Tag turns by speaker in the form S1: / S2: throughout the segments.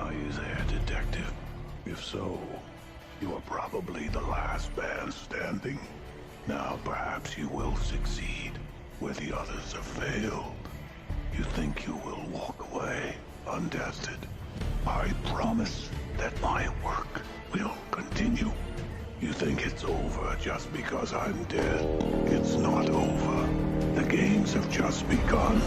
S1: Are you there, detective? If so, you are probably the last man standing. Now perhaps you will succeed where the others have failed. You think you will walk away untested? I promise that my work will continue. You think it's over just because I'm dead? It's not over. The games have just begun.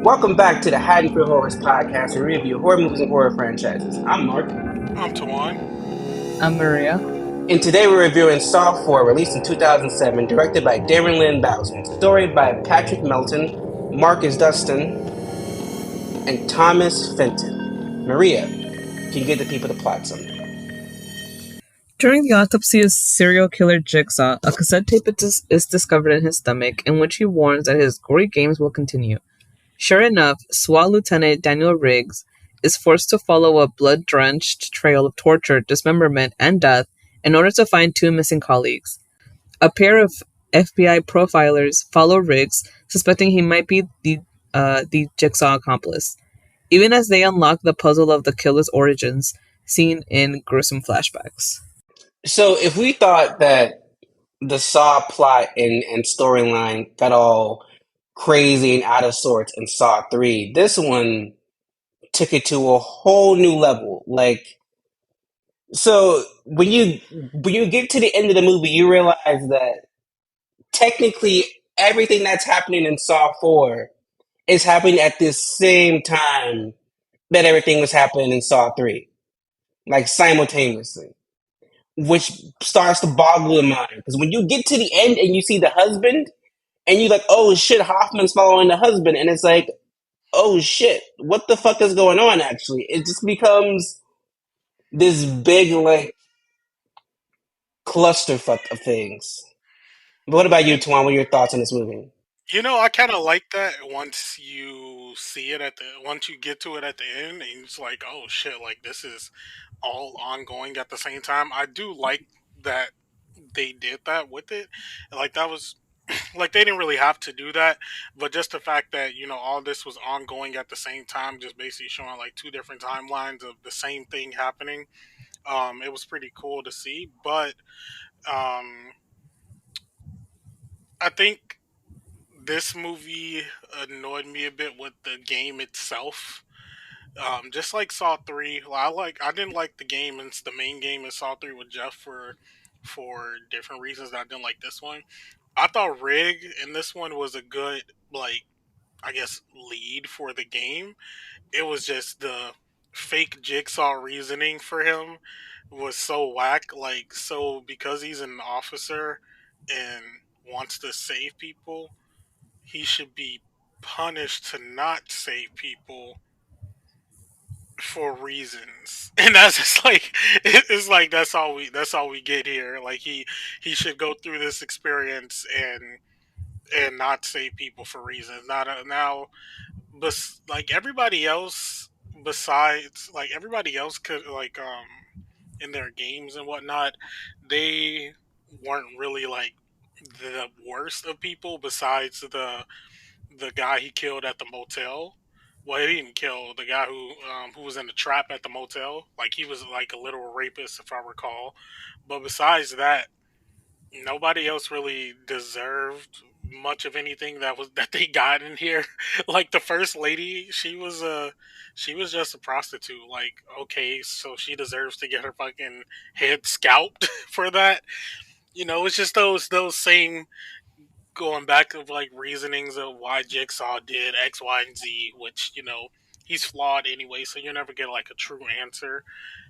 S2: Welcome back to the Haddonfield Horrors podcast, where we review horror movies and horror franchises. I'm Mark,
S3: I'm Tawan.
S4: I'm Maria.
S2: and today we're reviewing Saw 4, released in 2007, directed by Darren Lynn Bousman, story by Patrick Melton, Marcus Dustin, and Thomas Fenton. Maria, can you give the people the plot summary?
S4: During the autopsy of serial killer Jigsaw, a cassette tape is discovered in his stomach, in which he warns that his gory games will continue. Sure enough, SWAT Lieutenant Daniel Riggs is forced to follow a blood-drenched trail of torture, dismemberment, and death in order to find two missing colleagues. A pair of FBI profilers follow Riggs, suspecting he might be the Jigsaw accomplice, even as they unlock the puzzle of the killer's origins, seen in gruesome flashbacks.
S2: So, if we thought that the Saw plot and storyline got all crazy and out of sorts in Saw 3, this one took it to a whole new level. So when you get to the end of the movie, you realize that technically everything that's happening in Saw 4 is happening at the same time that everything was happening in Saw 3, like simultaneously, which starts to boggle the mind. Because when you get to the end and you see the husband, and you're like, oh shit, Hoffman's following the husband, and it's like, oh shit, what the fuck is going on actually? It just becomes this big, like, clusterfuck of things. But what about you, Tuan? What are your thoughts on this movie?
S3: I kind of like that once you see it once you get to it at the end, and it's like, oh shit, like this is all ongoing at the same time. I do like that they did that with it. Like that was like they didn't really have to do that, but just the fact that all this was ongoing at the same time, just basically showing like two different timelines of the same thing happening. It was pretty cool to see, but um, I think this movie annoyed me a bit with the game itself. Just like Saw 3, well, I didn't like the game. It's the main game in Saw 3 with Jeff for different reasons that I didn't like this one. I thought Rig in this one was a good, like, I guess, lead for the game. It was just the fake Jigsaw reasoning for him was so whack. Like, so because he's an officer and wants to save people, he should be punished to not save people for reasons. And that's just like it's like that's all we get here. Like he should go through this experience and not save people for reasons. Not now, but like everybody else, besides like everybody else could like in their games and whatnot, they weren't really like the worst of people besides the guy he killed at the motel. Well, he didn't kill the guy who was in the trap at the motel. Like he was like a literal rapist, if I recall. But besides that, nobody else really deserved much of anything that they got in here. Like the first lady, she was just a prostitute. Like okay, so she deserves to get her fucking head scalped for that. It's just those same going back to like reasonings of why Jigsaw did X, Y, and Z, which he's flawed anyway, so you never get like a true answer.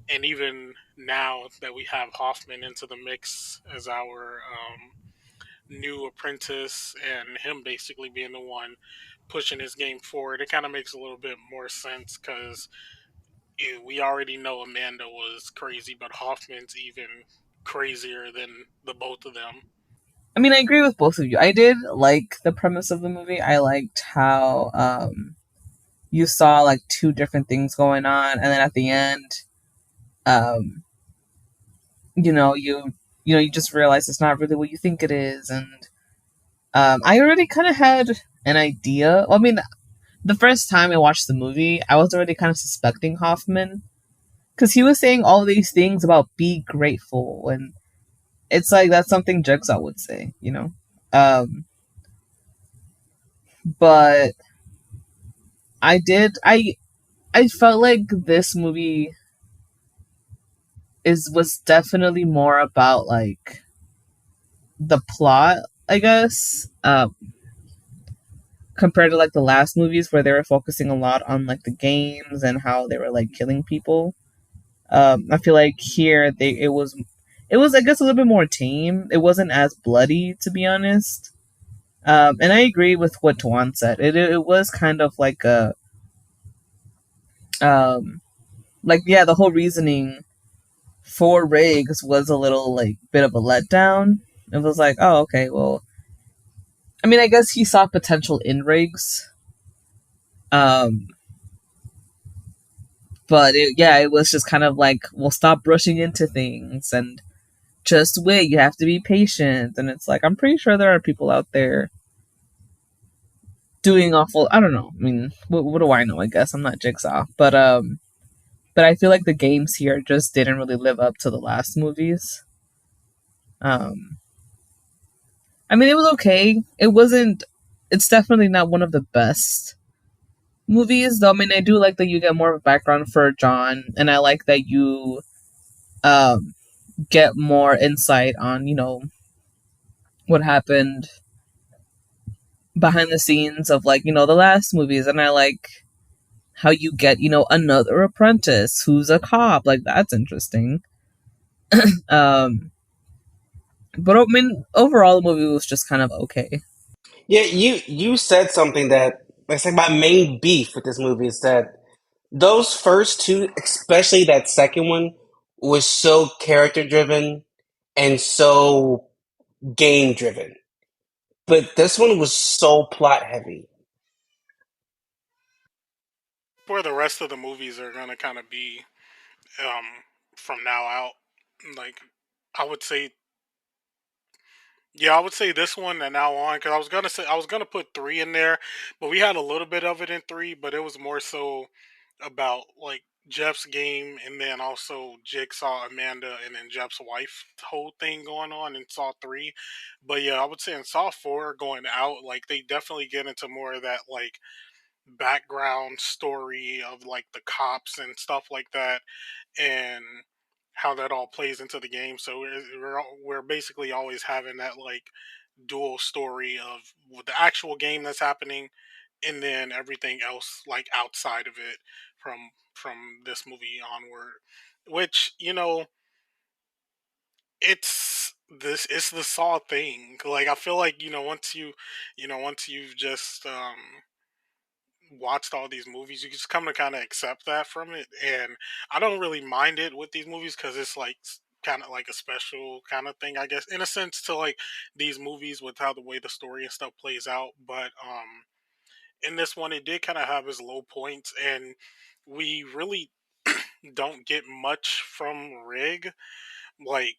S3: And even now that we have Hoffman into the mix as our new apprentice, and him basically being the one pushing his game forward, it kind of makes a little bit more sense because we already know Amanda was crazy, but Hoffman's even crazier than the both of them.
S4: I mean, I agree with both of you. I did like the premise of the movie. I liked how you saw like two different things going on, and then at the end, um, you know, you just realize it's not really what you think it is, and I already kind of had an idea. Well, I mean, the first time I watched the movie, I was already kind of suspecting Hoffman because he was saying all these things about be grateful, and it's like that's something Jigsaw would say, you know. Um, but I did I felt like this movie is was definitely more about like the plot, I guess, compared to like the last movies where they were focusing a lot on like the games and how they were like killing people. I feel like here it was I guess a little bit more tame. It wasn't as bloody, to be honest. And I agree with what Tuan said. It was kind of um like yeah, the whole reasoning for Riggs was a little like bit of a letdown. It was like, oh okay, well, I mean, I guess he saw potential in Riggs. Um, but yeah, it was just kind of like, well, stop rushing into things and just wait. You have to be patient. And it's like, I'm pretty sure there are people out there doing awful. I don't know. I mean, what do I know? I guess I'm not Jigsaw, but I feel like the games here just didn't really live up to the last movies. Um, I mean, it was okay. It wasn't. It's definitely not one of the best movies, though. I mean, I do like that you get more of a background for John, and I like that you um get more insight on what happened behind the scenes of like the last movies, and I like how you get another apprentice who's a cop. Like that's interesting. um but I mean, overall the movie was just kind of okay.
S2: Yeah, you said something that it's like my main beef with this movie is that those first two, especially that second one, was so character driven and so game driven. But this one was so plot heavy.
S3: Where the rest of the movies are gonna kind of be um, from now out. Like, I would say, yeah, I would say this one and now on because I was gonna put three in there, but we had a little bit of it in three, but it was more so about like Jeff's game and then also Jigsaw, Amanda, and then Jeff's wife whole thing going on in Saw 3. But yeah, I would say in Saw 4 going out, like they definitely get into more of that like background story of like the cops and stuff like that and how that all plays into the game. So we're basically always having that like dual story of the actual game that's happening and then everything else like outside of it from this movie onward, which it's the Saw thing. Like I feel like once you've just watched all these movies, you just come to kind of accept that from it. And I don't really mind it with these movies because it's like kind of like a special kind of thing, I guess, in a sense, to like these movies with how the way the story and stuff plays out. But in this one, it did kind of have its low points, and we really don't get much from Rig. Like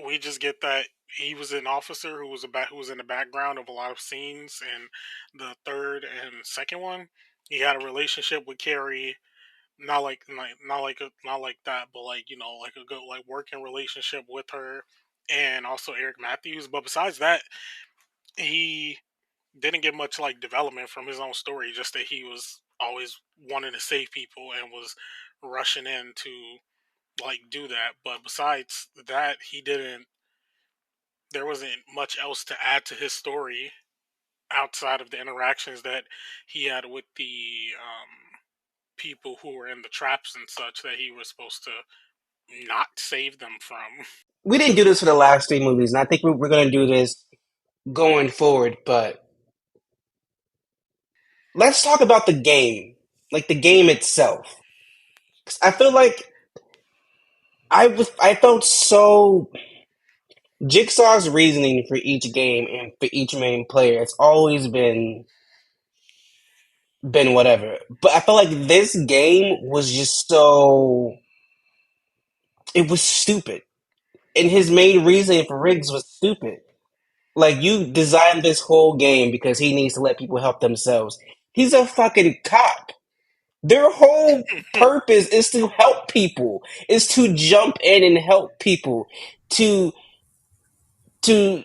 S3: we just get that he was an officer who was in the background of a lot of scenes in the third and second one. He had a relationship with Carrie, not like that, but like like a good like working relationship with her, and also Eric Matthews. But besides that, he didn't get much like development from his own story. Just that he was always wanting to save people and was rushing in to like do that. But besides that, he didn't there wasn't much else to add to his story outside of the interactions that he had with the people who were in the traps and such that he was supposed to not save them from.
S2: We didn't do this for the last three movies, and I think we're going to do this going forward. But let's talk about the game, like the game itself. 'Cause I feel like I felt so Jigsaw's reasoning for each game and for each main player. It's always been whatever. But I feel like this game was just so it was stupid, and his main reasoning for Riggs was stupid. Like, you designed this whole game because he needs to let people help themselves. He's a fucking cop. Their whole purpose is to help people, is to jump in and help people, to to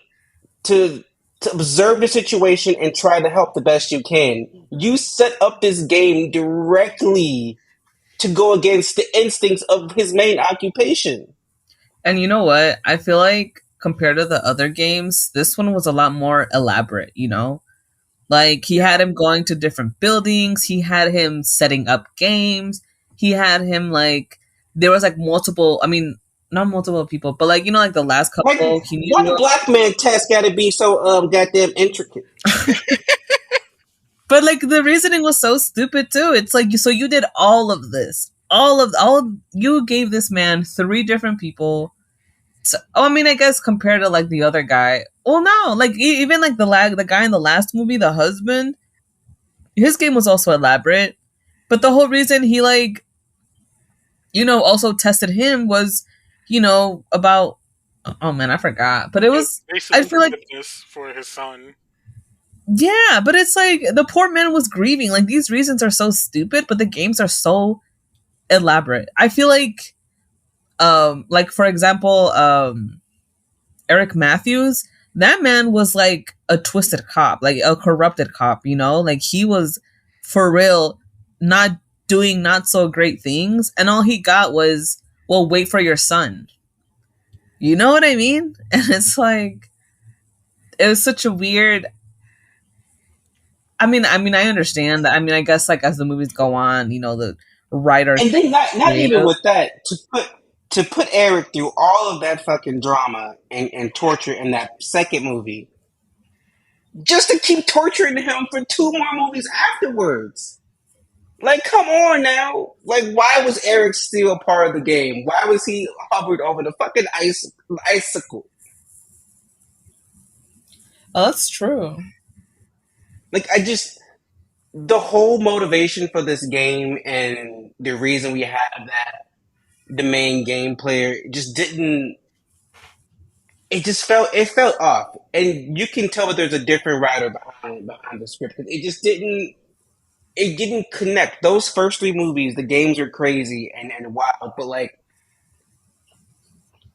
S2: to to observe the situation and try to help the best you can. You set up this game directly to go against the instincts of his main occupation.
S4: And you know what? I feel like compared to the other games, this one was a lot more elaborate, you know? Like he
S3: Yeah,
S4: had him going to different buildings, he had him setting up games, he had him like there was like multiple, I mean, not multiple people, but like you know like the last
S2: Like,
S4: couple he
S2: why the
S4: knew.
S2: black man test got to be so goddamn intricate?
S4: But like the reasoning was so stupid too. It's like so you did all of this. You gave this man three different people. So, oh, I mean, I guess compared to like the other guy. Well, no, like even like the guy in the last movie, the husband, his game was also elaborate. But the whole reason he like also tested him was about oh man, I forgot. But it
S3: it
S4: was I
S3: basically
S4: feel like
S3: fitness for his son.
S4: yeah, but it's like the poor man was grieving. Like these reasons are so stupid, but the games are so elaborate. I feel like for example, Eric Matthews, that man was like a twisted cop, like a corrupted cop, like he was for real not doing not so great things, and all he got was, well, wait for your son. You know what I mean? And it's like it was such a weird. I mean, I understand that. I mean, I guess like as the movies go on, the writers
S2: And then not even
S4: creative.
S2: with that, to put Eric through all of that fucking drama and torture in that second movie, just to keep torturing him for two more movies afterwards. Like, come on now. Like, why was Eric still a part of the game? Why was he hovered over the fucking icicle?
S4: Oh, that's true.
S2: Like, the whole motivation for this game and the reason we have that the main game player just didn't. It felt off, and you can tell that there's a different writer behind the script. It didn't connect. Those first three movies, the games were crazy and wild, but like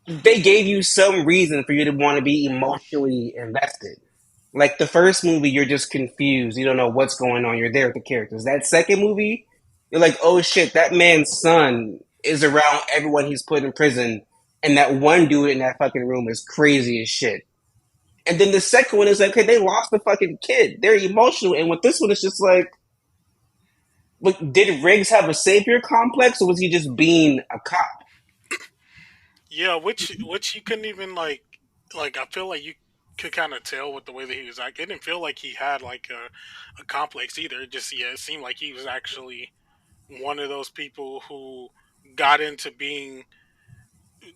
S2: they gave you some reason for you to want to be emotionally invested. Like the first movie, you're just confused. You don't know what's going on. You're there with the characters. That second movie, you're like, oh shit, that man's son is around everyone he's put in prison, and that one dude in that fucking room is crazy as shit. And then the second one is like, okay, they lost the fucking kid. They're emotional. And with this one, it's just like, did Riggs have a savior complex, or was he just being a cop?
S3: Yeah, which you couldn't even like. I feel like you could kind of tell with the way that he was like. It didn't feel like he had like a complex either. It just it seemed like he was actually one of those people who got into being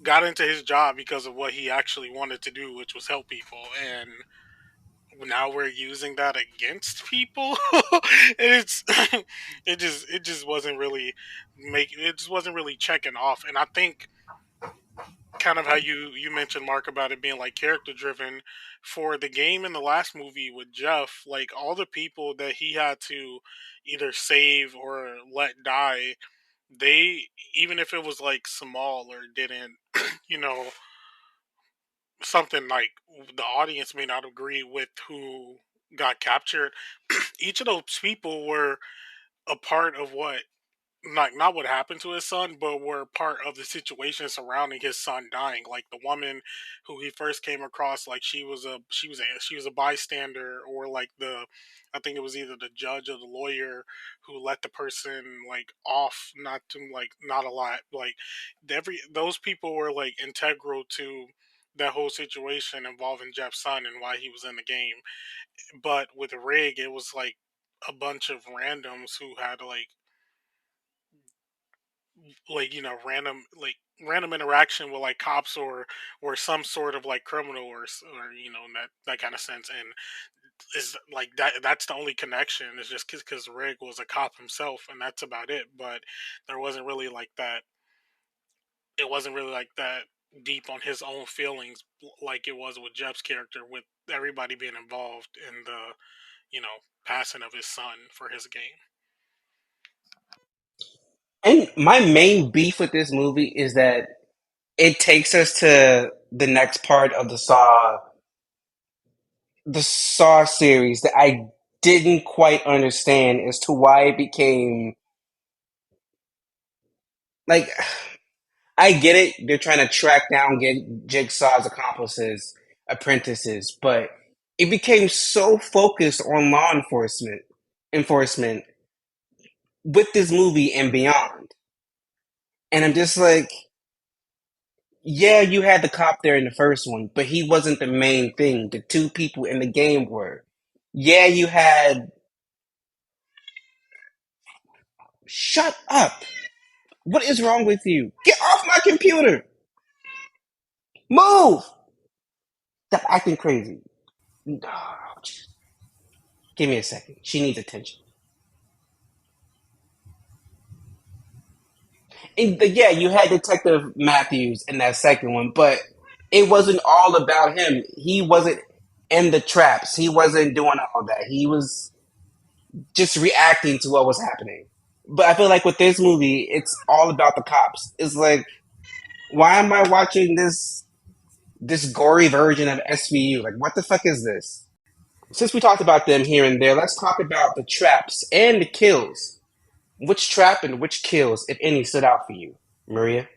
S3: got into his job because of what he actually wanted to do, which was help people, and now we're using that against people. It's it just wasn't really it just wasn't really checking off, and I think kind of how you mentioned, Mark, about it being like character driven for the game in the last movie with Jeff, like all the people that he had to either save or let die, they, even if it was like small or didn't you know something like the audience may not agree with who got captured, each of those people were a part of what like not what happened to his son, but were part of the situation surrounding his son dying. Like the woman who he first came across, like she was a bystander, or like the I think it was either the judge or the lawyer who let the person like off, not to like not a lot. Like every those people were like integral to that whole situation involving Jeff's son and why he was in the game. But with Rig, it was like a bunch of randoms who had like random random interaction with like cops or some sort of like criminal or in that kind of sense. And is like that's the only connection. It's just because Rig was a cop himself, and that's about it. But there wasn't really like that. It wasn't really like that deep on his own feelings like it was with Jeff's character, with everybody being involved in the passing of his son for his game.
S2: And my main beef with this movie is that it takes us to the next part of the Saw series that I didn't quite understand as to why it became like I get it, they're trying to track down get Jigsaw's accomplices, apprentices, but it became so focused on law enforcement with this movie and beyond. And I'm just like, yeah, you had the cop there in the first one, but he wasn't the main thing. The two people in the game were. Yeah, you had. Shut up! What is wrong with you? Get off my computer! Move! Stop acting crazy. Oh, give me a second. She needs attention. And yeah, you had Detective Matthews in that second one, but it wasn't all about him. He wasn't in the traps. He wasn't doing all that. He was just reacting to what was happening. But I feel like with this movie, it's all about the cops. It's like, why am I watching this gory version of SVU? Like, what the fuck is this? Since we talked about them here and there, let's talk about the traps and the kills. Which trap and which kills, if any, stood out for you, Maria?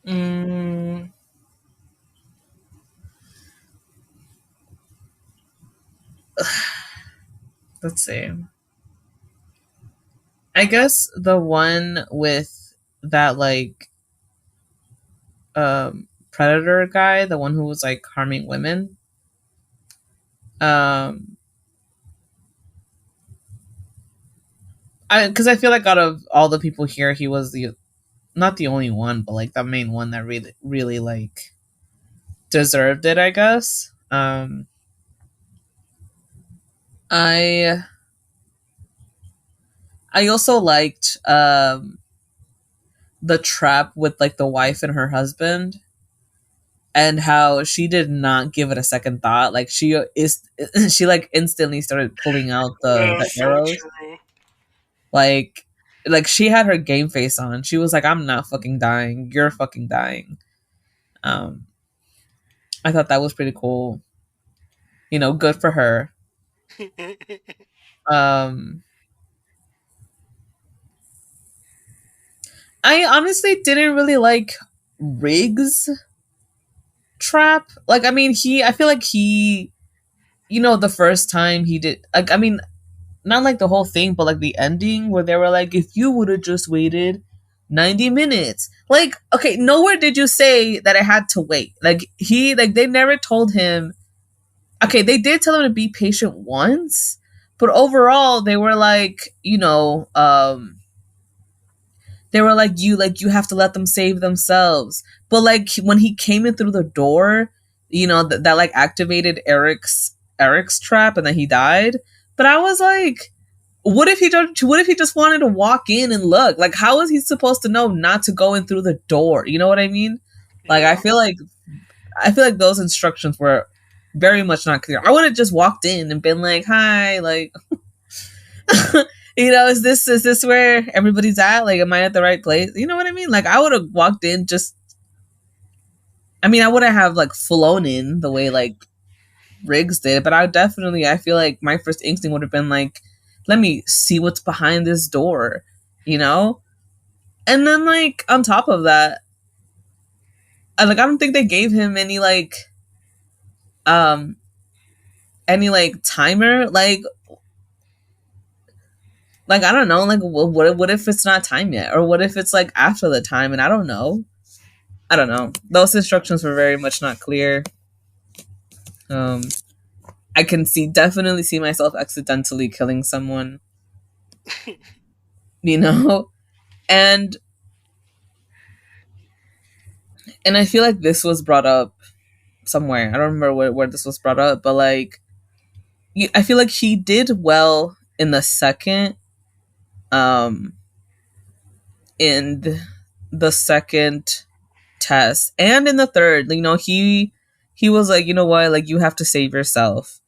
S4: Mm, let's see. I guess the one with that like predator guy, the one who was like harming women. Um, because I feel like out of all the people here, he was the not the only one, but like the main one that really like deserved it. I guess. I I also liked the trap with like the wife and her husband, and how she did not give it a second thought. Like she is, she like instantly started pulling out the
S3: So
S4: arrows.
S3: true.
S4: Like, she had her game face on. She was like, "I'm not fucking dying. You're fucking dying." Um, I thought that was pretty cool. Good for her. Um, I honestly didn't really like Riggs trap. Like, I mean, I feel like the first time he did, like, I mean, not like the whole thing, but like the ending where they were like, if you would have just waited 90 minutes. Like, okay, nowhere did you say that I had to wait. Like, they never told him. Okay, they did tell him to be patient once, but overall, they were like, you have to let them save themselves. But like when he came in through the door, that like activated Eric's trap, and then he died. But I was like, what if he just wanted to walk in and look? Like, how is he supposed to know not to go in through the door? You know what I mean? Like,
S3: Yeah.
S4: I feel like those instructions were very much not clear. I would have just walked in and been like, "Hi, like, is this where everybody's at? Like, am I at the right place? You know what I mean?" Like, I would have walked in just. I mean, I wouldn't have like flown in the way like Riggs did, but I feel like my first instinct would have been like, let me see what's behind this door. you know? And then like on top of that, I don't think they gave him um any like timer like I don't know, like what if it's not time yet, or what if it's like after the time, and I don't know. I don't know. Those instructions were very much not clear. Um, I can definitely see myself accidentally killing someone, you know, and I feel like this was brought up somewhere. I don't remember where this was brought up, but like, I feel like he did well in the second, um, in the second test and in the third. You know, he was like, you know what, like you have to save yourself.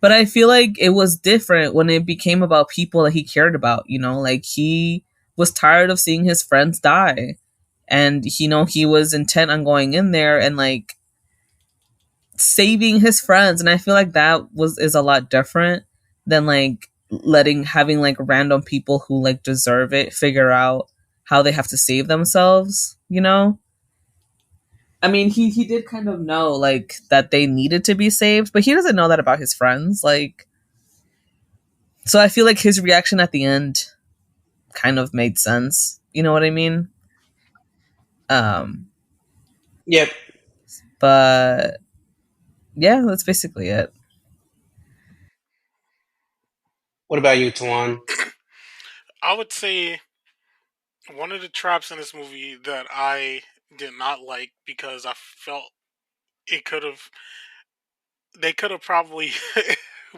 S4: But I feel like it was different when it became about people that he cared about, you know, like he was tired of seeing his friends die. And you know, he was intent on going in there and like saving his friends. And I feel like that is a lot different than like having like random people who like deserve it figure out how they have to save themselves, you know? I mean, he did kind of know like that they needed to be saved, but he doesn't know that about his friends. Like, so I feel like his reaction at the end kind of made sense. You know what I mean? Um,
S2: Yep.
S4: but yeah, that's basically it.
S2: What about you, Tuan?
S3: I would say one of the traps in this movie that I did not like because I felt it could have they could have probably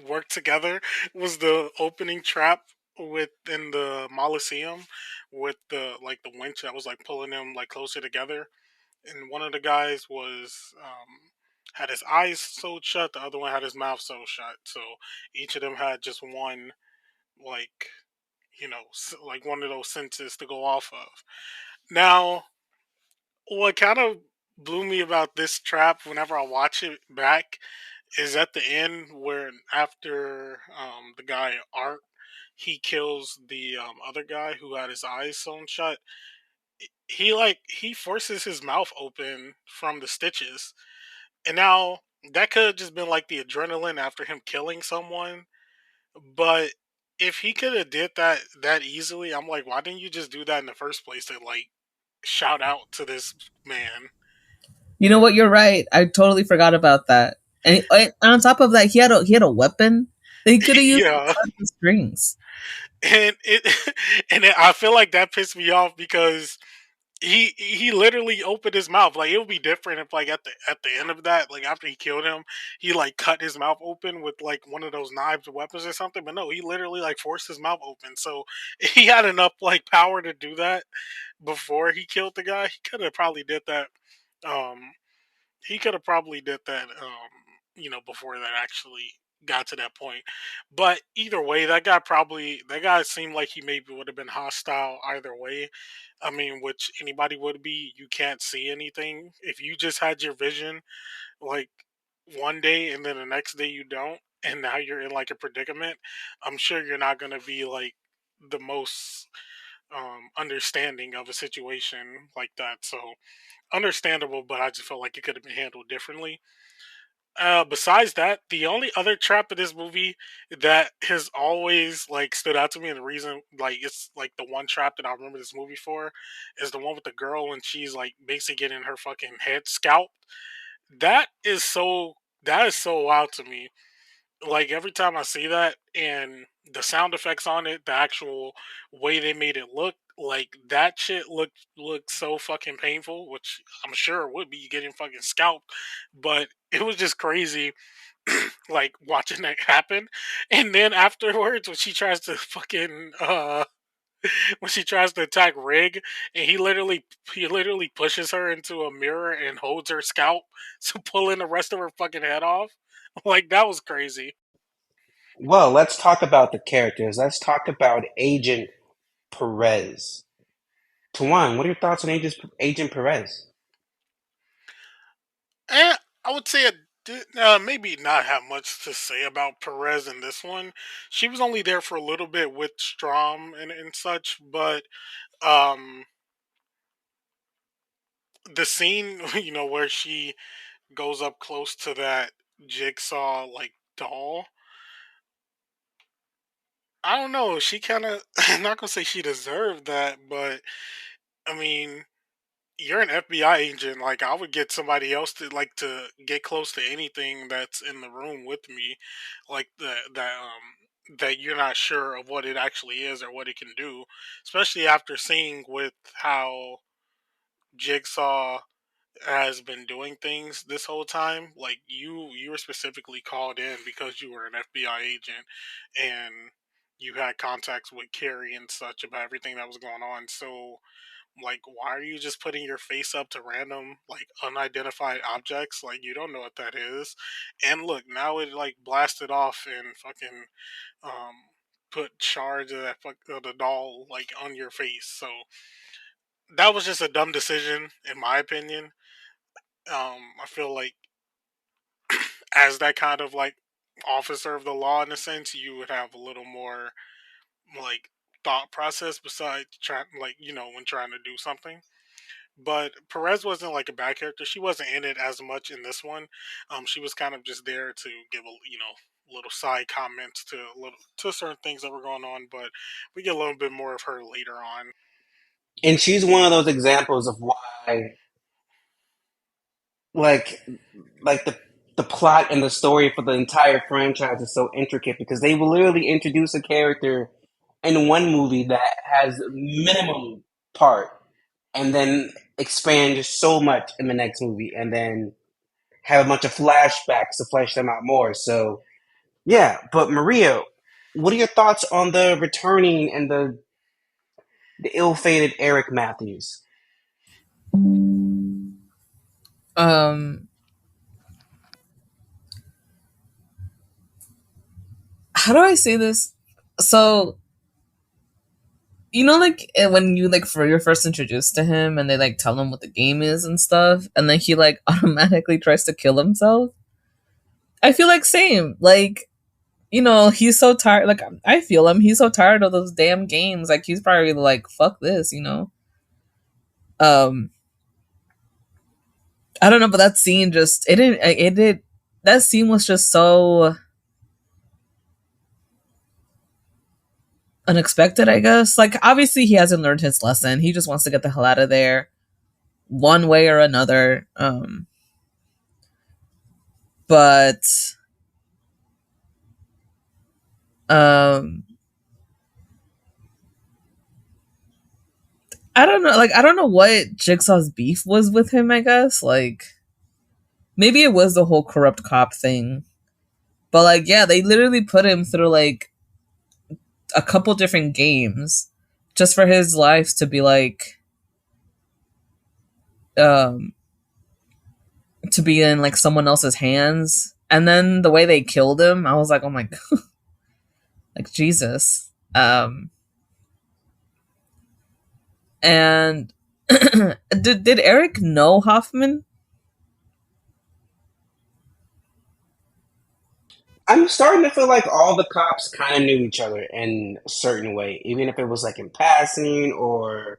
S3: worked together was the opening trap within the Molosseum with the winch that was like pulling them like closer together, and one of the guys was had his eyes sewed shut, the other one had his mouth sewed shut, so each of them had just one, like, like one of those senses to go off of. Now, what kind of blew me about this trap whenever I watch it back is at the end where after the guy Art he kills the other guy who had his eyes sewn shut. He forces his mouth open from the stitches, and now that could have just been like the adrenaline after him killing someone. But if he could have did that easily, I'm like, why didn't you just do that in the first place to like shout out to this man?
S4: You know what? You're right. I totally forgot about that. And on top of that, he had a weapon that he could have used to
S3: Yeah.
S4: cut the strings.
S3: And I feel like that pissed me off because he literally opened his mouth. Like, it would be different if like at the end of that, like after he killed him, he like cut his mouth open with like one of those knives or weapons or something. But no, he literally like forced his mouth open. So he had enough like power to do that before he killed the guy. He could have probably did that. Um, he could have probably did that. Before that actually got to that point. But either way, that guy seemed like he maybe would have been hostile either way. I mean, which anybody would be. You can't see anything if you just had your vision like one day and then the next day you don't, and now you're in like a predicament. I'm sure you're not gonna be like the most understanding of a situation like that. So understandable, but I just felt like it could have been handled differently. Besides that, the only other trap in this movie that has always like stood out to me, and the reason like it's like the one trap that I remember this movie for, is the one with the girl when she's like basically getting her fucking head scalped. That is so wild to me. Like every time I see that and the sound effects on it, the actual way they made it look, like that shit looked so fucking painful, which I'm sure it would be getting fucking scalped, but it was just crazy like watching that happen. And then afterwards when she tries to fucking when she tries to attack Rig, and he literally pushes her into a mirror and holds her scalp to pull in the rest of her fucking head off. Like that was crazy.
S2: Well, let's talk about the characters. Let's talk about Agent Perez. Tuan, what are your thoughts on Agent Perez?
S3: Eh, I would say maybe not have much to say about Perez in this one. She was only there for a little bit with Strom and such, but um, the scene, where she goes up close to that Jigsaw like doll. I don't know. She kind of. I'm not gonna say she deserved that, but I mean, you're an FBI agent. Like, I would get somebody else to get close to anything that's in the room with me, like that you're not sure of what it actually is or what it can do, especially after seeing with how Jigsaw has been doing things this whole time. Like, you were specifically called in because you were an FBI agent and you had contacts with Carrie and such about everything that was going on. So, like, why are you just putting your face up to random, like, unidentified objects? Like, you don't know what that is. And look, now it like blasted off and fucking um put shards of of the doll like on your face. So that was just a dumb decision, in my opinion. I feel like as that kind of like officer of the law, in a sense, you would have a little more like thought process besides trying, like, when trying to do something. But Perez wasn't like a bad character. She wasn't in it as much in this one. She was kind of just there to give little side comments to certain things that were going on. But we get a little bit more of her later on.
S2: And she's one of those examples of why, like, the plot and the story for the entire franchise is so intricate because they will literally introduce a character in one movie that has minimum part and then expand just so much in the next movie and then have a bunch of flashbacks to flesh them out more. So yeah, but Maria, what are your thoughts on the returning and the ill-fated Eric Matthews?
S4: Um, how do I say this? So, like when you like for you're first introduced to him and they like tell him what the game is and stuff, and then he like automatically tries to kill himself. I feel like same. Like, he's so tired. Like, I feel him. He's so tired of those damn games. Like, he's probably like, fuck this. Um, I don't know, but that scene just it didn't it did that scene was just so unexpected, I guess. Like, obviously he hasn't learned his lesson. He just wants to get the hell out of there one way or another. But um I don't know, like I don't know what Jigsaw's beef was with him, I guess. Like, maybe it was the whole corrupt cop thing. But like, yeah, they literally put him through like a couple different games just for his life to be like um to be in like someone else's hands. And then the way they killed him, I was like, oh my god, like Jesus. And did Eric know Hoffman?
S2: I'm starting to feel like all the cops kind of knew each other in a certain way, even if it was like in passing or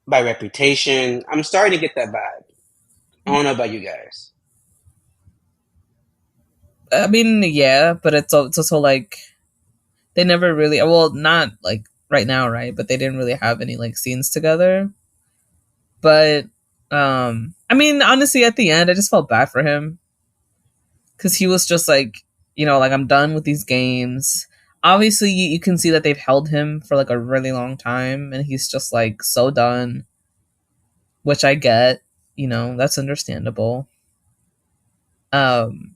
S2: by reputation. I'm starting to get that vibe. I don't know about you guys.
S4: I mean, yeah, but it's also like they never really, well, not like right now, right? But they didn't really have any like scenes together. But I mean, honestly, at the end, I just felt bad for him because he was just like, like, I'm done with these games. Obviously, you can see that they've held him for like a really long time, and he's just like so done, which I get. That's understandable. Um,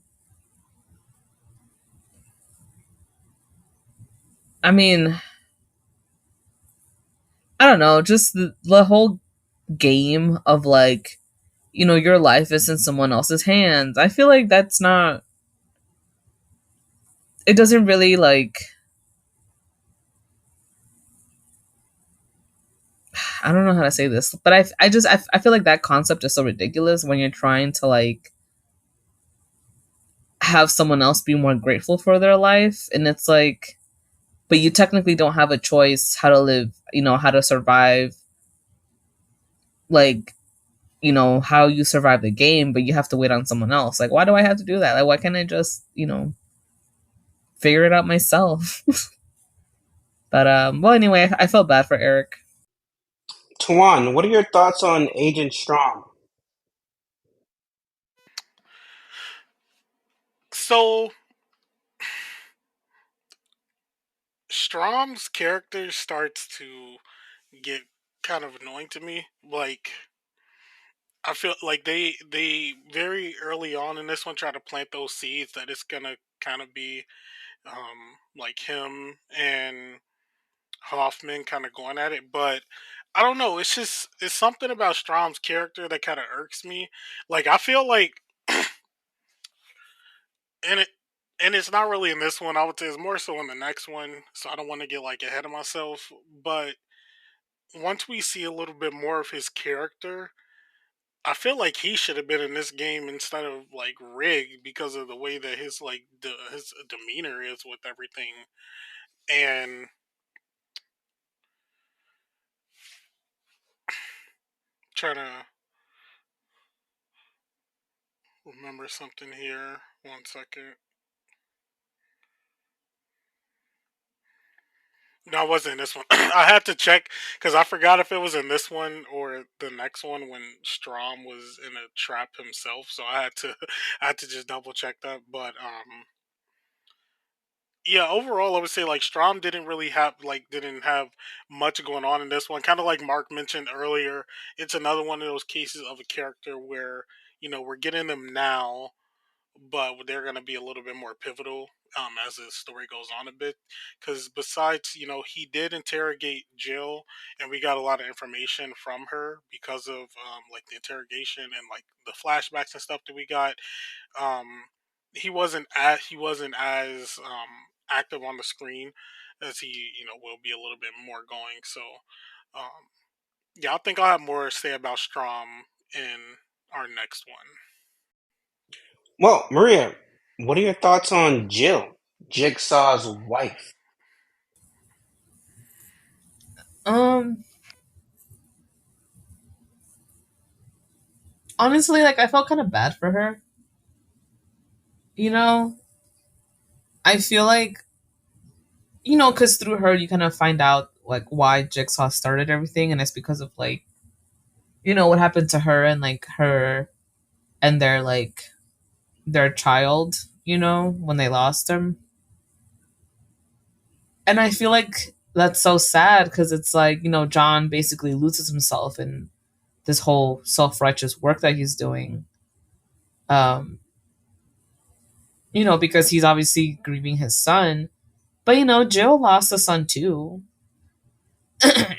S4: I mean, I don't know, just the whole game of like, your life is in someone else's hands. I feel like that's not. It doesn't really like. I don't know how to say this, but I feel like that concept is so ridiculous when you're trying to like have someone else be more grateful for their life. And it's like, but you technically don't have a choice how to live, how to survive, like, how you survive the game, but you have to wait on someone else. Like, why do I have to do that? Like, why can't I just, figure it out myself? But, well, anyway, I felt bad for Eric.
S2: Tuan, what are your thoughts on Agent Strom?
S3: So Strom's character starts to get kind of annoying to me. Like, I feel like they very early on in this one try to plant those seeds that it's gonna kind of be like him and Hoffman kind of going at it, but I don't know. It's something about Strom's character that kind of irks me. Like, I feel like, and it and it's not really in this one. I would say it's more so in the next one. So I don't want to get like ahead of myself. But once we see a little bit more of his character, I feel like he should have been in this game instead of like Rig because of the way that his demeanor is with everything. And trying to remember something here. 1 second. No, it wasn't in this one. I had to check because I forgot if it was in this one or the next one when Strom was in a trap himself. So I had to, I had to just double check that. But yeah, overall, I would say like Strom didn't have much going on in this one. Kind of like Mark mentioned earlier, it's another one of those cases of a character where we're getting them now, but they're going to be a little bit more pivotal as the story goes on a bit. Because besides, he did interrogate Jill, and we got a lot of information from her because of like the interrogation and like the flashbacks and stuff that we got. Um, he wasn't as active on the screen as he will be a little bit more going. So um, yeah, I think I'll have more to say about Strom in our next one.
S2: Well, Maria, what are your thoughts on Jill, Jigsaw's wife?
S4: Um, Honestly, like, I felt kind of bad for her. You know, I feel like, because through her, you kind of find out, like, why Jigsaw started everything, and it's because of, like, what happened to her and, like, her and their child, when they lost him. And I feel like that's so sad because it's like, John basically loses himself in this whole self righteous work that he's doing. Um, because he's obviously grieving his son. But Jill lost a son too.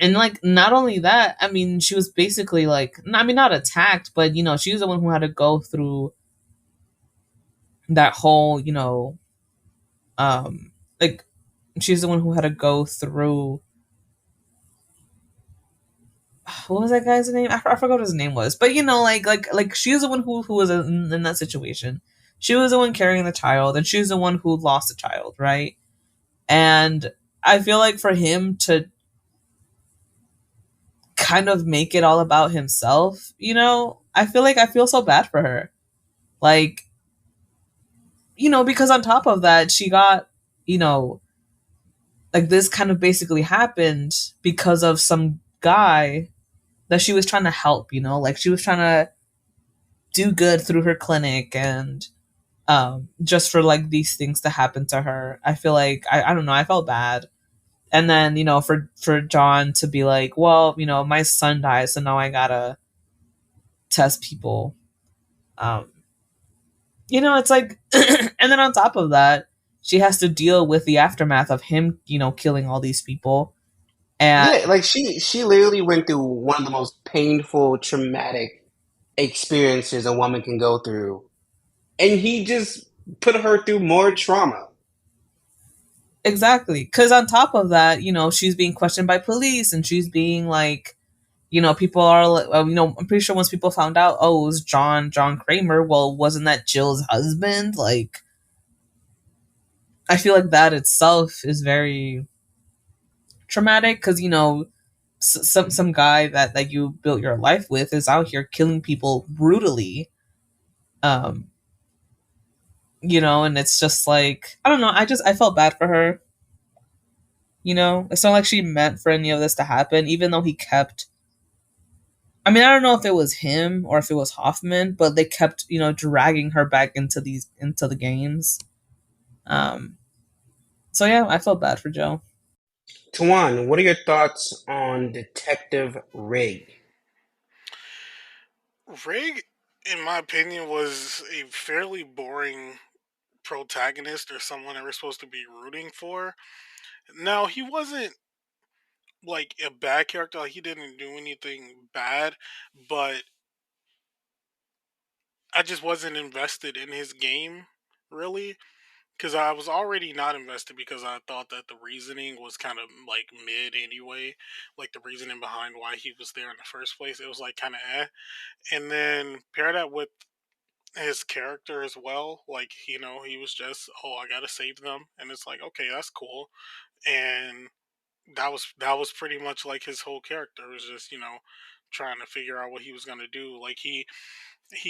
S4: And like not only that, I mean, she was basically like I mean not attacked, but she was the one who had to go through that whole, like she's the one who had to go through what was that guy's name? I forgot what his name was. But like she was the one who was in that situation. She was the one carrying the child, and she was the one who lost the child, right? And I feel like for him to kind of make it all about himself, I feel so bad for her. Like, because on top of that, she got, you know, like this kind of basically happened because of some guy that she was trying to help, like she was trying to do good through her clinic and just for like these things to happen to her. I feel like I don't know, I felt bad. And then, for John to be like, well, my son died, so now I gotta test people. Um, it's like, and then on top of that, she has to deal with the aftermath of him, killing all these people. And
S2: Yeah, like she literally went through one of the most painful, traumatic experiences a woman can go through, and he just put her through more trauma.
S4: exactly, because on top of that, she's being questioned by police, and she's being like, people are, I'm pretty sure once people found out, oh, it was John Kramer. Well, wasn't that Jill's husband? Like, I feel like that itself is very traumatic because some guy that you built your life with is out here killing people brutally. Um, and it's just like I don't know. I felt bad for her. It's not like she meant for any of this to happen, even though he kept. I mean, I don't know if it was him or if it was Hoffman, but they kept dragging her back into the games. Um, so yeah, I felt bad for Joe.
S2: Tuan, what are your thoughts on Detective Rig?
S3: Rig, in my opinion, was a fairly boring protagonist or someone that we're supposed to be rooting for. Now, he wasn't like a bad character, like he didn't do anything bad, but I just wasn't invested in his game, really. Because I was already not invested because I thought that the reasoning was kind of like mid anyway. Like the reasoning behind why he was there in the first place, it was like kind of eh. And then pair that with his character as well. Like, he was just, oh, I gotta save them. And it's like, okay, that's cool. And that was pretty much like his whole character. It was just, trying to figure out what he was gonna do. Like he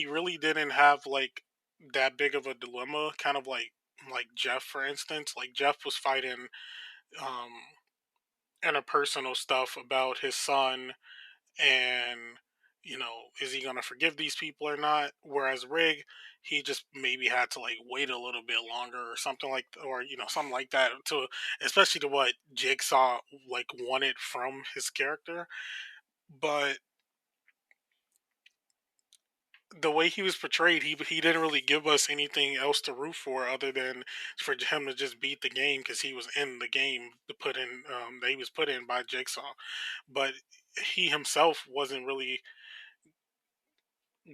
S3: really didn't have like that big of a dilemma, kind of like Jeff, for instance. Like Jeff was fighting um interpersonal stuff about his son, and is he gonna forgive these people or not? Whereas Rig, he just maybe had to like wait a little bit longer or something like, or something like that, to especially to what Jigsaw like wanted from his character. But the way he was portrayed, he didn't really give us anything else to root for other than for him to just beat the game because he was in the game to put in that he was put in by Jigsaw. But he himself wasn't really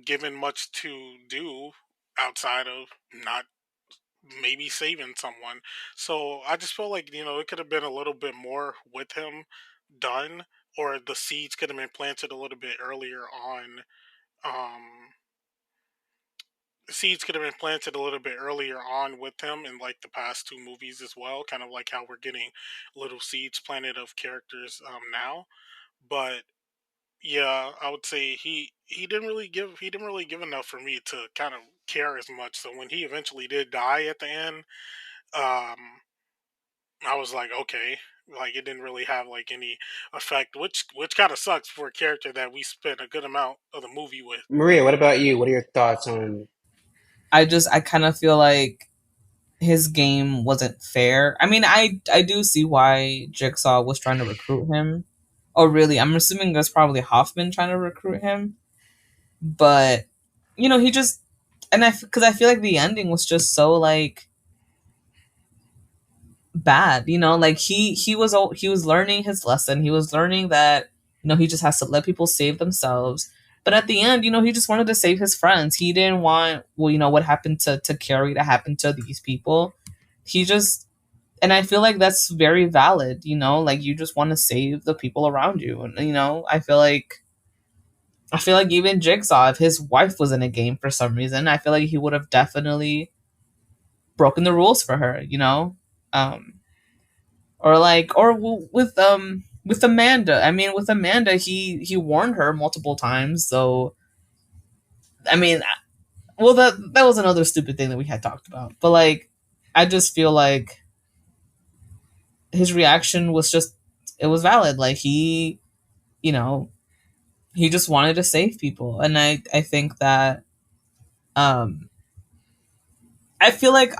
S3: given much to do outside of not maybe saving someone. So I just felt like it could have been a little bit more with him done, or the seeds could have been planted a little bit earlier on. Um, Seeds could have been planted a little bit earlier on with him in like the past two movies as well, kind of like how we're getting little seeds planted of characters now. But yeah, I would say he didn't really give enough for me to kind of care as much. So when he eventually did die at the end, um, I was like, okay, like it didn't really have like any effect, which kind of sucks for a character that we spent a good amount of the movie with.
S2: Maria, what about you? What are your thoughts on?
S4: I kind of feel like his game wasn't fair. I mean, I do see why Jigsaw was trying to recruit him. Oh, really? I'm assuming that's probably Hoffman trying to recruit him. But he just because I feel like the ending was just so like bad. Like he was learning his lesson. He was learning that he just has to let people save themselves. But at the end, he just wanted to save his friends. He didn't want what happened to Carrie to happen to these people. He just and I feel like that's very valid. Like you just want to save the people around you, and I feel like even Jigsaw, if his wife was in a game for some reason, I feel like he would have definitely broken the rules for her. Um, with Amanda. I mean, with Amanda, he warned her multiple times. So I mean, well, that was another stupid thing that we had talked about. But like, I just feel like his reaction was just it was valid. Like you know, he just wanted to save people, and I think that um I feel like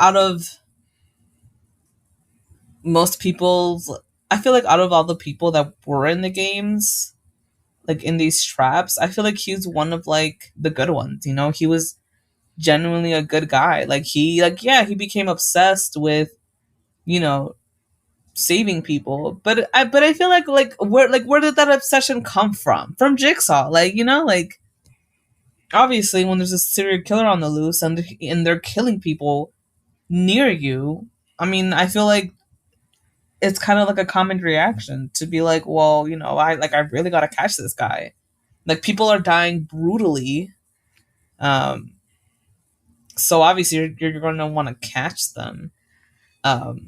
S4: most people's I feel like out of all the people that were in the games, like in these traps, I feel like he's one of like the good ones. He was genuinely a good guy. Like he became obsessed with, you know, saving people. But I feel like where did that obsession come from? From Jigsaw. Like obviously when there's a serial killer on the loose and they're killing people near you, I mean, I feel like it's kind of like a common reaction to be like, well, I really gotta catch this guy. Like people are dying brutally, um, so obviously you're gonna want to catch them.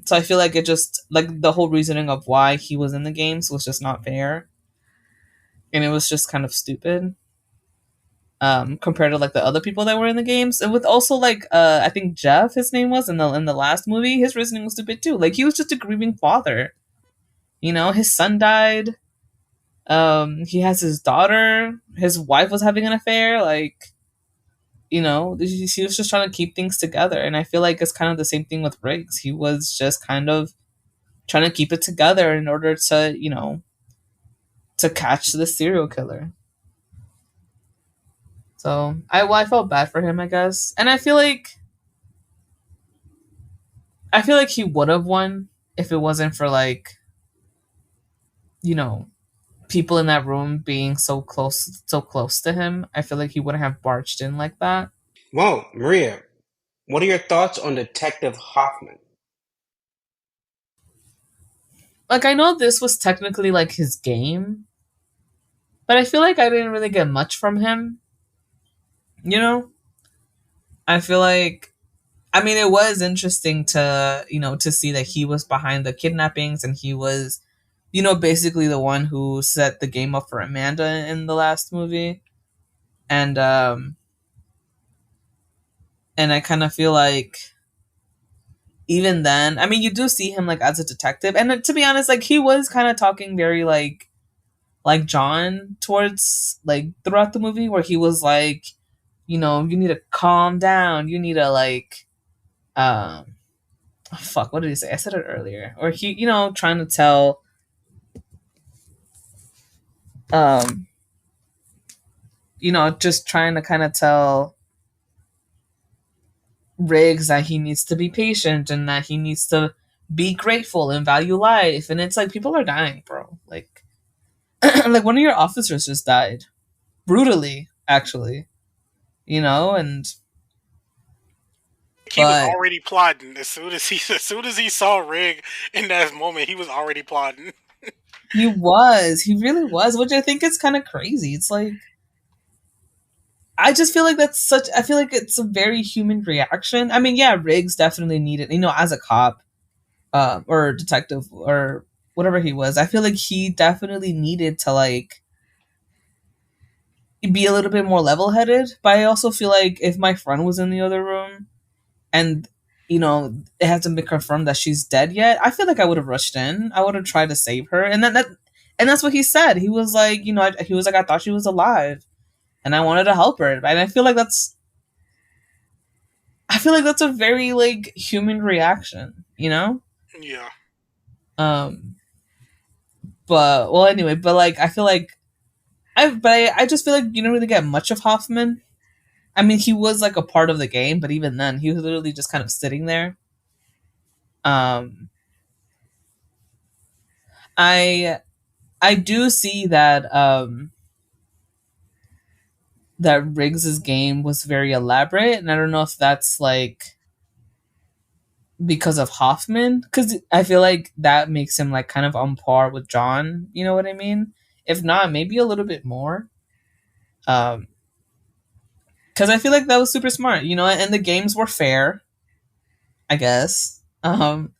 S4: So I feel like it just like the whole reasoning of why he was in the games was just not fair, and it was just kind of stupid. Compared to like the other people that were in the games, and with also like I think Jeff, his name was in the last movie, his reasoning was stupid too. Like he was just a grieving father. You know, his son died. He has his daughter. His wife was having an affair. Like, you know, he was just trying to keep things together. And I feel like it's kind of the same thing with Riggs. He was just kind of trying to keep it together in order to, you know, to catch the serial killer. So I felt bad for him, I guess. And I feel like he would have won if it wasn't for like, you know, people in that room being so close to him. I feel like he wouldn't have barged in like that.
S2: Well, Maria, what are your thoughts on Detective Hoffman?
S4: Like I know this was technically like his game, but I feel like I didn't really get much from him. You know, I feel like I mean it was interesting to you know to see that he was behind the kidnappings and he was you know basically the one who set the game up for Amanda in the last movie, and and I kind of feel like even then, I mean, you do see him like as a detective, and to be honest, like he was kind of talking very like John towards like throughout the movie, where he was like, you know, you need to calm down, you need to like, um, oh, fuck, what did he say? I said it earlier, or he, you know, trying to tell, um, you know, just trying to kind of tell Riggs that he needs to be patient and that he needs to be grateful and value life, and it's like people are dying, bro, like. Like one of your officers just died brutally, actually. You know, and
S3: He was
S4: but
S3: already plotting as soon as he saw Rig in that moment. He was already plotting.
S4: he really was, which I think is kind of crazy. It's like I just feel like that's such. I feel like it's a very human reaction. I mean, yeah, Riggs definitely needed, you know, as a cop, or detective or whatever he was. I feel like he definitely needed to like be a little bit more level headed. But I also feel like if my friend was in the other room and you know it hasn't been confirmed that she's dead yet, I feel like I would have rushed in. I would have tried to save her, and and that's what he said. He was like, you know, he was like, I thought she was alive, and I wanted to help her. And I feel like that's a very like human reaction, you know.
S3: Yeah.
S4: Um, but well, anyway, but like I feel like I just feel like you don't really get much of Hoffman. I mean, he was like a part of the game, but even then, he was literally just kind of sitting there. Um, I I do see that that Riggs's game was very elaborate, and I don't know if that's like because of Hoffman, because I feel like that makes him like kind of on par with John. You know what I mean? If not, maybe a little bit more. Um, because I feel like that was super smart, you know, and the games were fair, I guess. And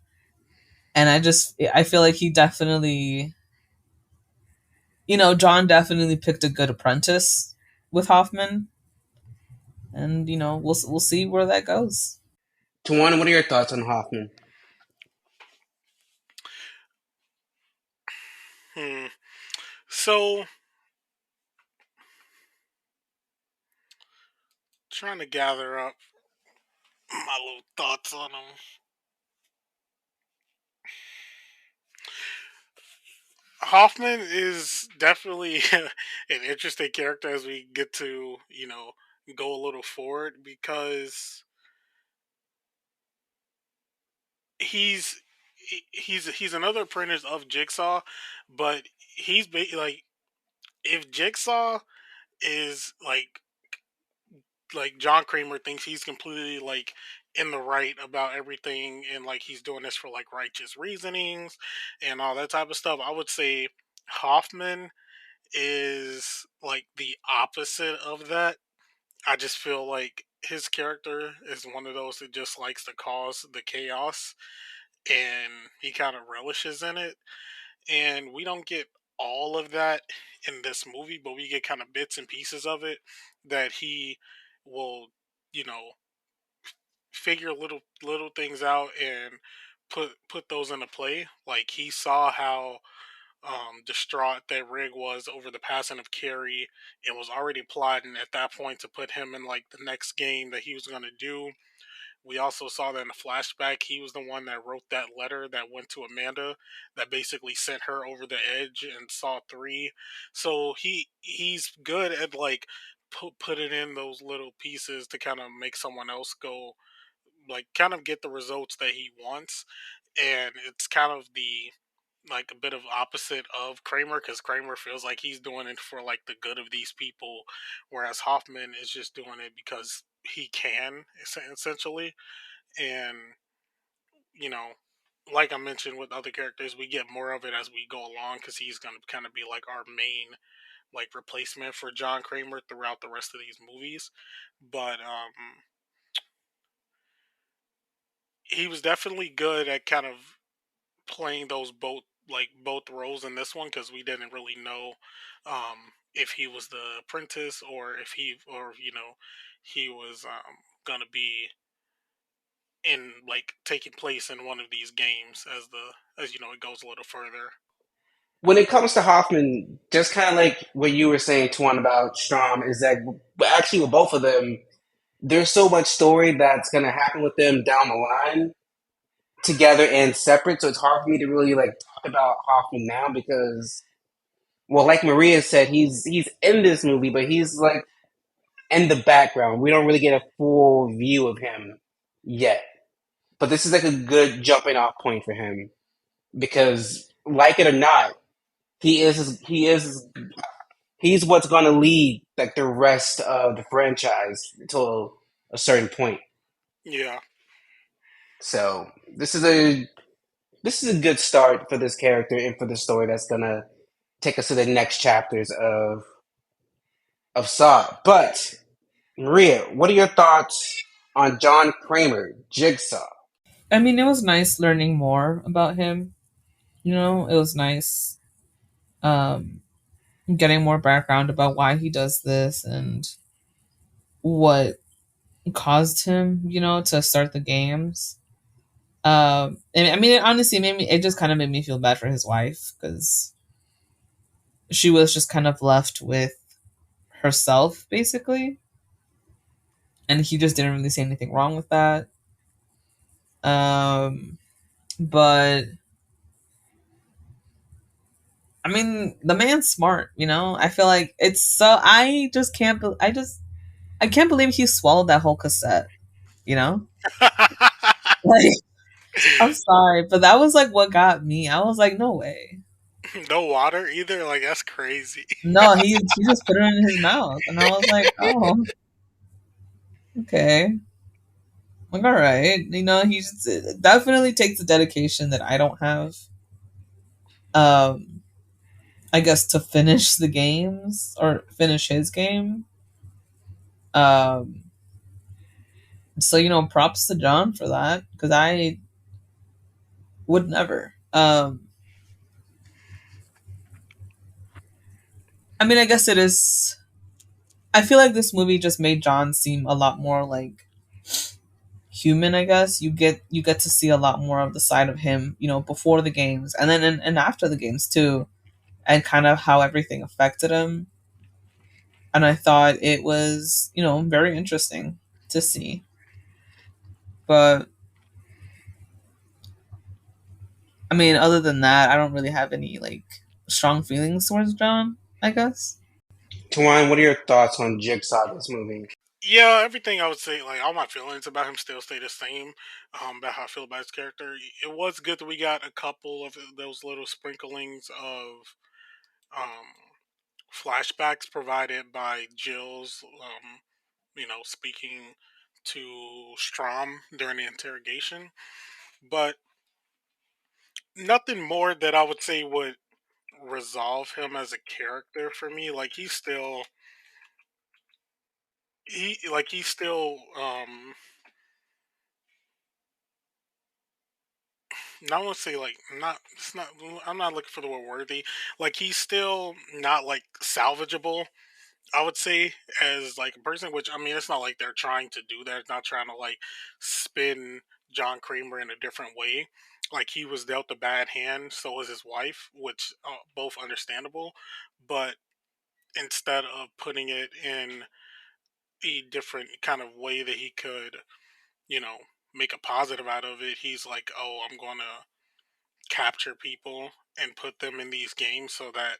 S4: I feel like he definitely, you know, John definitely picked a good apprentice with Hoffman, and you know, we'll see where that goes.
S2: Tawana, what are your thoughts on Hoffman?
S3: Hmm. So, trying to gather up my little thoughts on him. Hoffman is definitely an interesting character as we get to, go a little forward because he's he's another apprentice of Jigsaw, but like if Jigsaw is like John Kramer thinks he's completely like in the right about everything and like he's doing this for like righteous reasonings and all that type of stuff, I would say Hoffman is like the opposite of that. I just feel like his character is one of those that just likes to cause the chaos and he kind of relishes in it. And we don't get all of that in this movie, but we get kind of bits and pieces of it that he will, you know, figure little things out and put those into play. Like he saw how distraught that Rig was over the passing of Carrie and was already plotting at that point to put him in like the next game that he was going to do. We also saw that in the flashback, he was the one that wrote that letter that went to Amanda that basically sent her over the edge in Saw 3. So he's good at like putting in those little pieces to kind of make someone else go like kind of get the results that he wants. And it's kind of the like a bit of opposite of Kramer because Kramer feels like he's doing it for like the good of these people, whereas Hoffman is just doing it because he can essentially. And you know, like I mentioned with other characters, we get more of it as we go along because he's going to kind of be like our main like replacement for John Kramer throughout the rest of these movies. But he was definitely good at kind of playing those both roles in this one because we didn't really know if he was the apprentice or if he was gonna be in like taking place in one of these games as it goes a little further.
S2: When it comes to Hoffman, just kind of like what you were saying, Tuan, about Strom, is that actually with both of them, there's so much story that's going to happen with them down the line together and separate. So it's hard for me to really like talk about Hoffman now because, well, like Maria said, he's in this movie, but he's like in the background. We don't really get a full view of him yet. But this is like a good jumping off point for him because, like it or not, he's what's going to lead like the rest of the franchise until a certain point.
S3: Yeah,
S2: So this is a good start for this character and for the story that's gonna take us to the next chapters of Saw. But Maria, what are your thoughts on John Kramer, Jigsaw?
S4: I mean, it was nice learning more about him. It was nice um, getting more background about why he does this and what caused him, to start the games. And I mean, it honestly it just kind of made me feel bad for his wife because she was just kind of left with herself, basically. And he just didn't really see anything wrong with that. Um, but I mean, the man's smart, I feel like it's so, I can't believe he swallowed that whole cassette, you know? Like, I'm sorry, but that was like what got me. I was like, no way.
S3: no water either. Like that's crazy.
S4: No, he just put it in his mouth, and I was like, oh, okay, like all right, he's it definitely takes a dedication that I don't have. Um, I guess to finish the games or finish his game. Um, so props to John for that because I would never. I mean, I guess it is. I feel like this movie just made John seem a lot more like human. I guess you get to see a lot more of the side of him, before the games and then and after the games too, and kind of how everything affected him. And I thought it was, very interesting to see. But I mean, other than that, I don't really have any like strong feelings towards John. I guess.
S2: Tuan, what are your thoughts on Jigsaw this movie?
S3: Yeah, everything I would say, like all my feelings about him still stay the same. About how I feel about his character. It was good that we got a couple of those little sprinklings of um, flashbacks provided by Jill's, speaking to Strom during the interrogation. But nothing more that I would say would resolve him as a character for me. Like he's still Now I want to say like not. It's not. I'm not looking for the word worthy. Like he's still not like salvageable. I would say as like a person, which I mean, it's not like they're trying to do that. It's not trying to like spin John Kramer in a different way. Like he was dealt a bad hand, so was his wife, which both understandable. But instead of putting it in a different kind of way that he could, you know, make a positive out of it, he's like, oh, I'm gonna capture people and put them in these games so that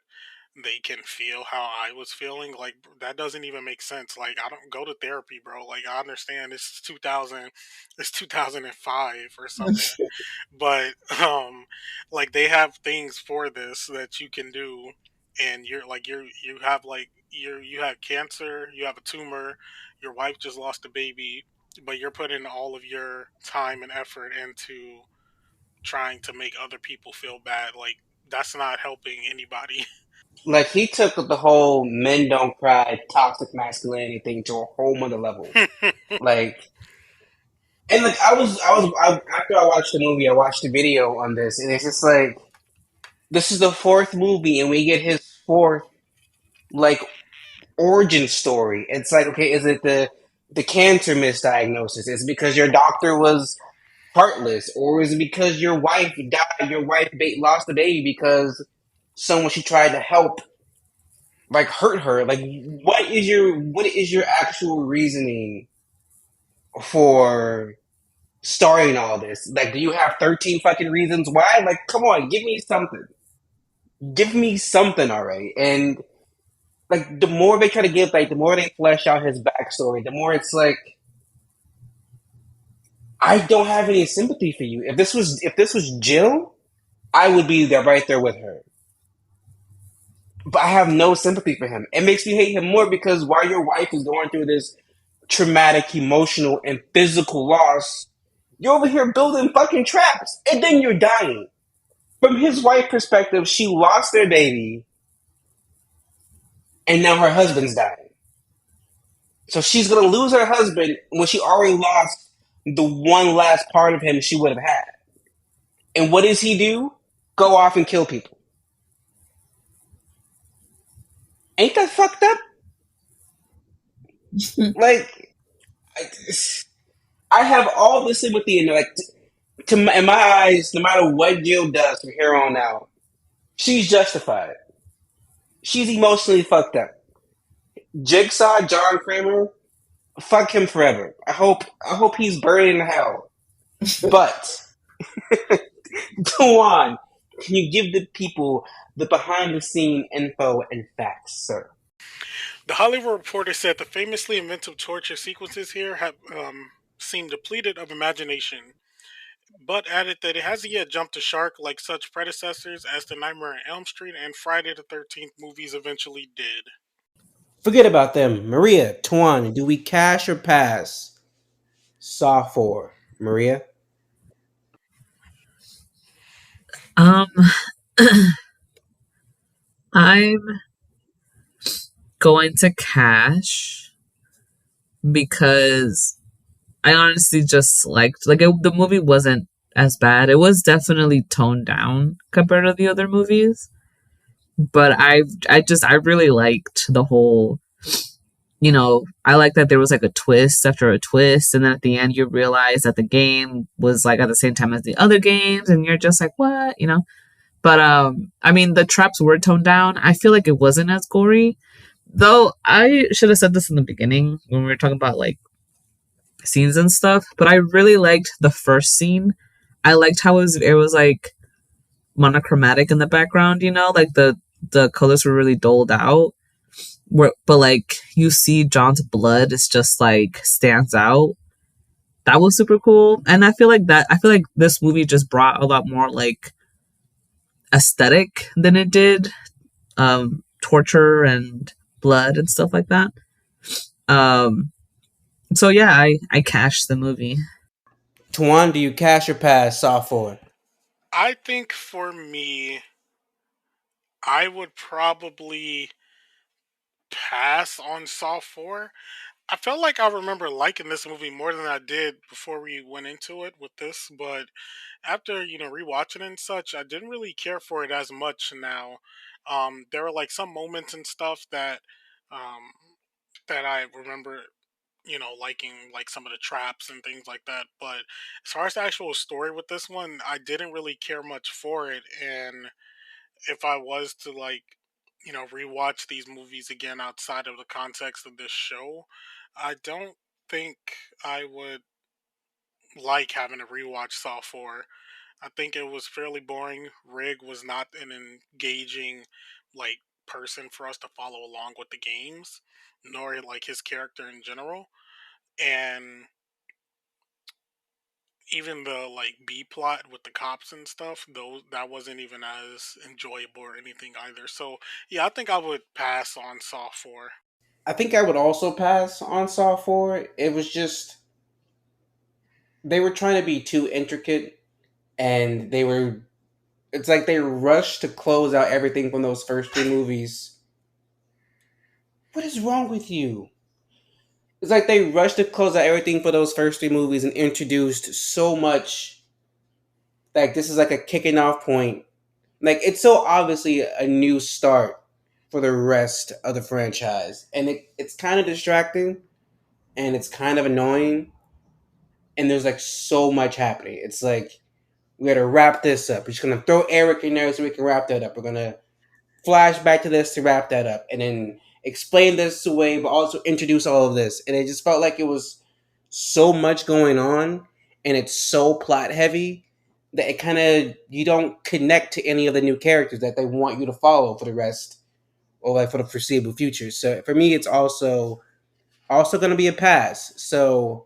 S3: they can feel how I was feeling. Like that doesn't even make sense. Like I don't go to therapy, bro. Like I understand it's 2000, it's 2005 or something, but like they have things for this that you can do, and you have like you have cancer, you have a tumor, your wife just lost a baby, but you're putting all of your time and effort into trying to make other people feel bad. Like that's not helping anybody.
S2: Like he took the whole men don't cry, toxic masculinity thing to a whole nother level. Like, and like after I watched the movie, I watched the video on this, and it's just like this is the fourth movie, and we get his fourth like origin story. It's like, okay, is it the cancer misdiagnosis? Is it because your doctor was heartless, or is it because your wife died? Your wife lost the baby because someone she tried to help like hurt her. Like, what is your actual reasoning for starting all this? Like, do you have 13 fucking reasons why? Like, come on, give me something. Give me something already. And like, the more they try to give, like, the more they flesh out his backstory, the more it's like, I don't have any sympathy for you. If this was Jill, I would be there right there with her. But I have no sympathy for him. It makes me hate him more because while your wife is going through this traumatic, emotional, and physical loss, you're over here building fucking traps, and then you're dying. From his wife's perspective, she lost their baby, and now her husband's dying. So she's gonna lose her husband when she already lost the one last part of him she would have had. And what does he do? Go off and kill people. Ain't that fucked up? Like, I, I have all the sympathy, and like, in my eyes, no matter what Jill does from here on out, she's justified. She's emotionally fucked up. Jigsaw, John Kramer, fuck him forever. I hope he's buried in hell. But go on. Can you give the people the behind the scene info and facts, sir?
S3: The Hollywood Reporter said the famously inventive torture sequences here have seemed depleted of imagination, but added that it hasn't yet jumped the shark like such predecessors as the Nightmare on Elm Street and Friday the 13th movies eventually did.
S2: Forget about them. Maria, Tuan, do we cash or pass? Saw 4. Maria?
S4: Um, I'm going to cash because I honestly just the movie wasn't as bad. It was definitely toned down compared to the other movies, but I really liked the whole. I like that there was like a twist after a twist, and then at the end you realize that the game was like at the same time as the other games, and you're just like, what? But I mean, the traps were toned down. I feel like it wasn't as gory, though. I should have said this in the beginning when we were talking about like scenes and stuff. But I really liked the first scene. I liked how it was like monochromatic in the background. Like the colors were really doled out. But like you see John's blood is just like stands out. That was super cool, and I feel like this movie just brought a lot more like aesthetic than it did torture and blood and stuff like that. Um, so yeah, I cashed the movie.
S2: Tuan, do you cash or pass? Saw 4.
S3: I think for me, I would probably pass on Saw 4. I felt like I remember liking this movie more than I did before we went into it with this, but after rewatching it and such, I didn't really care for it as much now. There were like some moments and stuff um, that I remember, liking like some of the traps and things like that. But as far as the actual story with this one, I didn't really care much for it. And if I was to like, rewatch these movies again outside of the context of this show, I don't think I would like having to rewatch Saw 4. I think it was fairly boring. Rig was not an engaging like person for us to follow along with the games, nor like his character in general. And even the like B plot with the cops and stuff, though that wasn't even as enjoyable or anything either. So yeah, I think I would pass on Saw 4.
S2: I think I would also pass on Saw 4. It was just they were trying to be too intricate, and it's like they rushed to close out everything from those first three movies. What is wrong with you? It's like they rushed to close out everything for those first three movies and introduced so much. Like, this is like a kicking off point. Like, it's so obviously a new start for the rest of the franchise. And it's kind of distracting, and it's kind of annoying. And there's like so much happening. It's like, we got to wrap this up. We're just going to throw Eric in there so we can wrap that up. We're going to flash back to this to wrap that up, and then explain this away, but also introduce all of this. And it just felt like it was so much going on, and it's so plot heavy that it kind of you don't connect to any of the new characters that they want you to follow for the rest or like for the foreseeable future. So for me, it's also going to be a pass. So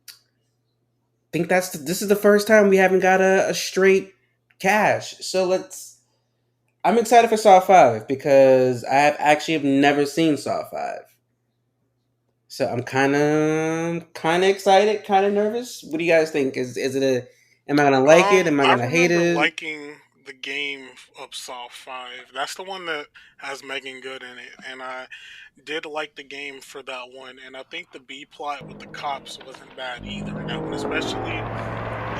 S2: I think this is the first time we haven't got a straight cash. So I'm excited for Saw 5 because I have never seen Saw 5. So I'm kind of excited, kind of nervous. What do you guys think? Is it a am I going to like it? Am I
S3: I
S2: going to hate
S3: remember
S2: it?
S3: liking the game of Saw 5. That's the one that has Megan Good in it, and I did like the game for that one. And I think the B plot with the cops wasn't bad either in that one, especially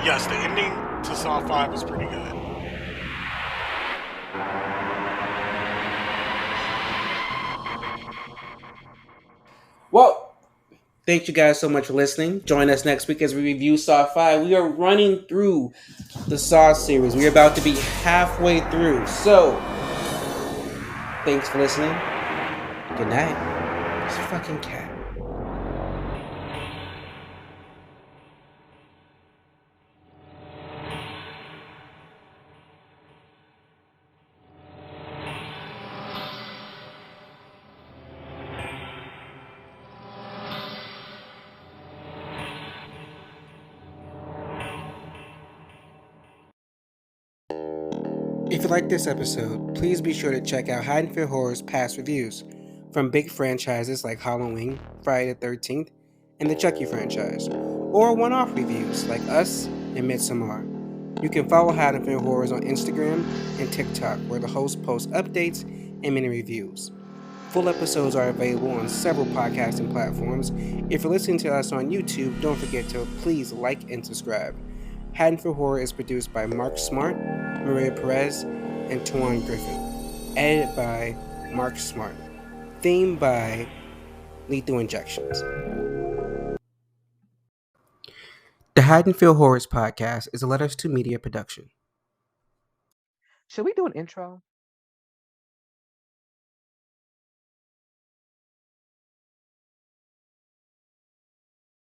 S3: yes, the ending to Saw 5 was pretty good.
S2: Well, thank you guys so much for listening. Join us next week as we review Saw 5. We are running through the Saw series. We're about to be halfway through. So, thanks for listening. Good night. This fucking cat. If you like this episode, please be sure to check out Hide and Fear Horror's past reviews from big franchises like Halloween, Friday the 13th, and the Chucky franchise, or one-off reviews like Us and Midsommar. You can follow Hide and Fear Horrors on Instagram and TikTok, where the host posts updates and mini reviews. Full episodes are available on several podcasting platforms. If you're listening to us on YouTube, don't forget to please like and subscribe. Hide and Fear Horror is produced by Mark Smart, Maria Perez, and Tuan Griffin. Edited by Mark Smart. Theme by Lethal Injections. The Hide and Fear Horrors podcast is a Letters to Media production.
S4: Should we do an intro?